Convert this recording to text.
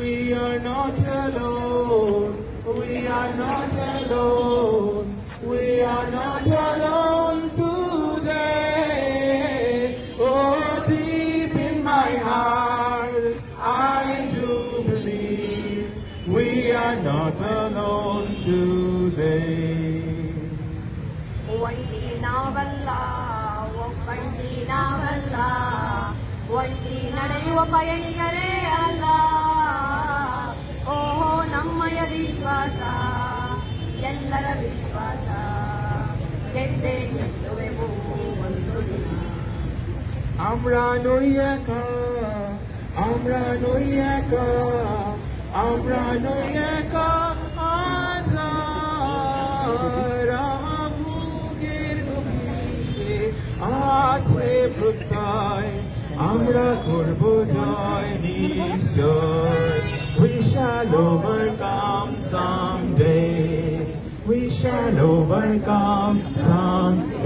We are not alone. We are not alone. We are not alone today. Oh, deep in my heart, I do believe we are not alone today. ಒಂಟಿ ನಾವಲ್ಲ, ಒಬ್ಬಂಟಿ ನಾವಲ್ಲ, ಒಂಟಿ ನಡೆಯುವ ಪಯಣಿಗರೇ ಅಲ್ಲ. ಓಹೋ ನಮ್ಮಯ ವಿಶ್ವಾಸ, ಎಲ್ಲರ ವಿಶ್ವಾಸ, ಗೆದ್ದೆ ಗೆಲ್ಲುವೆವು ಒಂದು ದಿನ. আমরা নই একা, আমরা নই একা, আমরা নই একা, আছে প্রত্যয় আমরা করব জয় নিশ্চয়. We shall overcome someday. We shall overcome someday.